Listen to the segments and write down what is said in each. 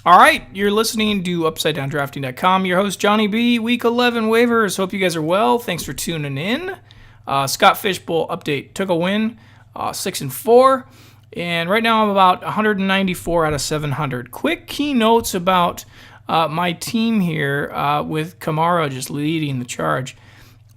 All right, you're listening to UpsideDownDrafting.com. Your host, Johnny B. Week 11 waivers. Hope you guys are well. Thanks for tuning in. Scott Fishbowl update. Took a win, 6-4. And right now I'm about 194 out of 700. Quick key notes about my team here with Kamara just leading the charge.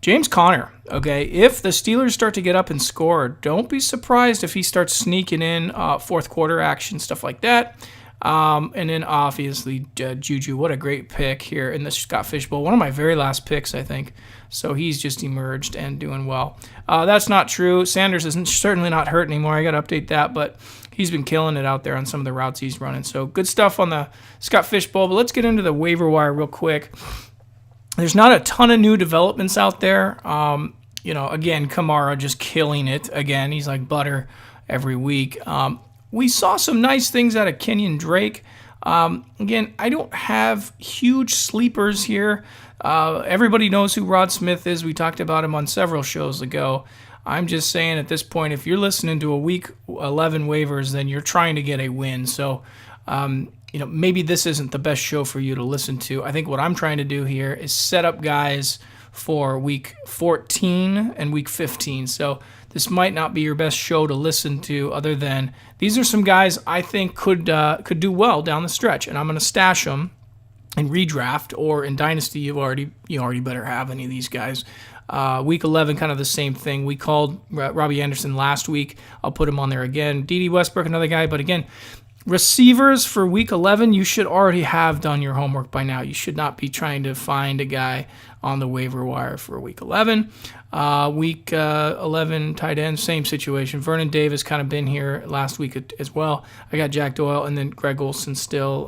James Conner, okay, if the Steelers start to get up and score, don't be surprised if he starts sneaking in fourth quarter action, stuff like that. And then obviously Juju, what a great pick here in the Scott Fishbowl. One of my very last picks, I think. So he's just emerged and doing well. That's not true. Sanders is certainly not hurt anymore. I got to update that, but he's been killing it out there on some of the routes he's running. So good stuff on the Scott Fishbowl. But let's get into the waiver wire real quick. There's not a ton of new developments out there. Again, Kamara just killing it again. He's like butter every week. We saw some nice things out of Kenyon Drake. Again, I don't have huge sleepers here. Everybody knows who Rod Smith is. We talked about him on several shows ago. I'm just saying at this point, if you're listening to a Week 11 waivers, then you're trying to get a win. So, maybe this isn't the best show for you to listen to. I think what I'm trying to do here is set up guys for Week 14 and Week 15. So this might not be your best show to listen to, other than these are some guys I think could do well down the stretch, and I'm going to stash them in redraft or in Dynasty. You already better have any of these guys. Week 11, kind of the same thing. We called Robbie Anderson last week. I'll put him on there again. Dede Westbrook, another guy, but again, receivers for Week 11, you should already have done your homework by now. You should not be trying to find a guy on the waiver wire for Week 11. Week 11 tight end, same situation. Vernon Davis kind of been here last week as well. I got Jack Doyle, and then Greg Olsen still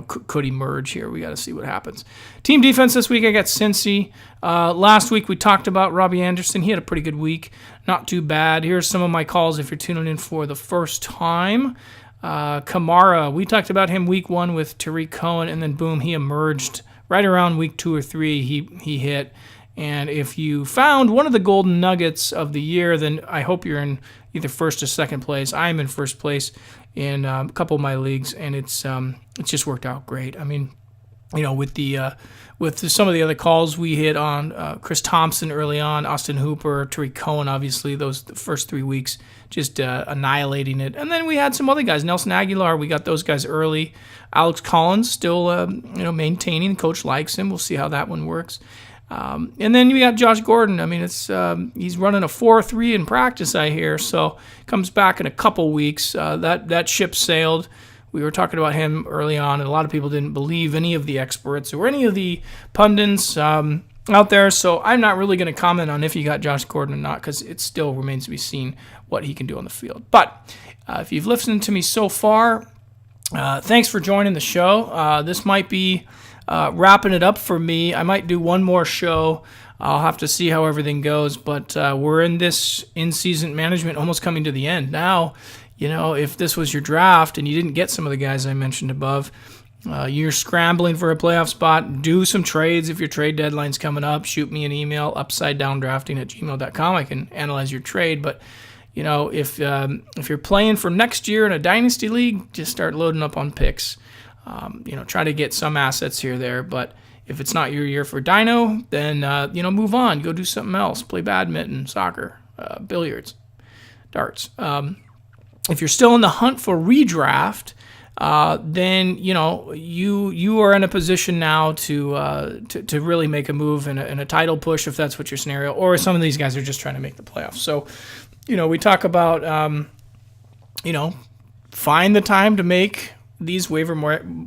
could emerge here. We got to see what happens. Team defense this week, I got Cincy. Last week we talked about Robbie Anderson. He had a pretty good week. Not too bad. Here's some of my calls if you're tuning in for the first time. Kamara, we talked about him week 1 with Tariq Cohen, and then boom, he emerged right around week 2 or 3. He hit. And if you found one of the golden nuggets of the year, then I hope you're in either first or second place. I'm in first place in a couple of my leagues, and it's just worked out great. I mean, with some of the other calls we hit on, Chris Thompson early on, Austin Hooper, Tariq Cohen, obviously the first 3 weeks just annihilating it. And then we had some other guys, Nelson Aguilar, we got those guys early. Alex Collins still maintaining. Coach likes him. We'll see how that one works. And then you got Josh Gordon. I mean, it's he's running a 4.3 in practice, I hear. So comes back in a couple weeks. That ship sailed. We were talking about him early on, and a lot of people didn't believe any of the experts or any of the pundits out there. So I'm not really going to comment on if you got Josh Gordon or not, because it still remains to be seen what he can do on the field. But if you've listened to me so far, thanks for joining the show. This might be wrapping it up for me. I might do one more show. I'll have to see how everything goes. But we're in this in-season management almost coming to the end now. If this was your draft and you didn't get some of the guys I mentioned above, you're scrambling for a playoff spot. Do some trades if your trade deadline's coming up. Shoot me an email, upsidedowndrafting@gmail.com. I can analyze your trade. But, if you're playing for next year in a dynasty league, just start loading up on picks. Try to get some assets here or there. But if it's not your year for Dino, then, move on. Go do something else. Play badminton, soccer, billiards, darts. If you're still in the hunt for redraft, then you are in a position now to really make a move in a title push, if that's what your scenario. Or some of these guys are just trying to make the playoffs. So, we talk about find the time to make these waiver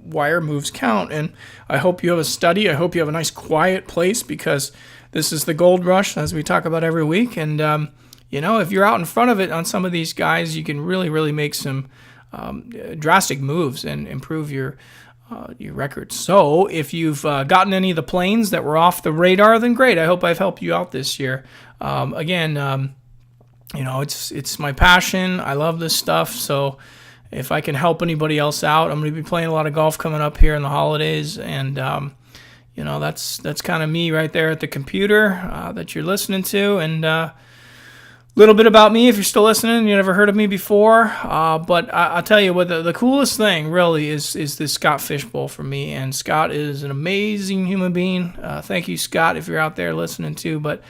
wire moves count. And I hope you have a study. I hope you have a nice quiet place, because this is the gold rush, as we talk about every week. And if you're out in front of it on some of these guys, you can really, really make some drastic moves and improve your record. So if you've gotten any of the planes that were off the radar, then great. I hope I've helped you out this year. It's my passion. I love this stuff. So if I can help anybody else out, I'm going to be playing a lot of golf coming up here in the holidays. And, that's kind of me right there at the computer that you're listening to. And, little bit about me if you're still listening. You never heard of me before, but I'll tell you what the coolest thing really is this Scott Fishbowl for me. And Scott is an amazing human being. Thank you, Scott, if you're out there listening too. But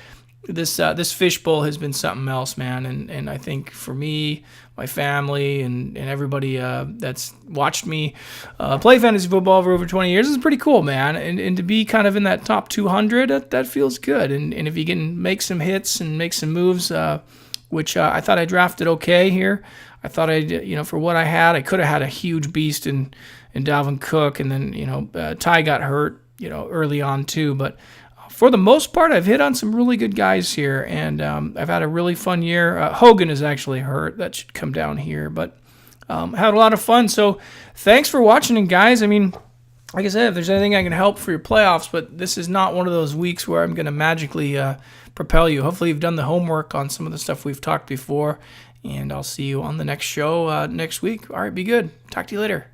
this fishbowl has been something else, man. And I think for me, my family, and everybody that's watched me play fantasy football for over 20 years is pretty cool, man. And to be kind of in that top 200, that feels good. And if you can make some hits and make some moves, which I thought I drafted okay here. I thought for what I had, I could have had a huge beast in Dalvin Cook, and then Ty got hurt early on too, but for the most part, I've hit on some really good guys here, and I've had a really fun year. Hogan is actually hurt. That should come down here, but had a lot of fun. So thanks for watching, and guys, I mean, like I said, if there's anything I can help for your playoffs, but this is not one of those weeks where I'm going to magically propel you. Hopefully you've done the homework on some of the stuff we've talked before, and I'll see you on the next show next week. All right, be good. Talk to you later.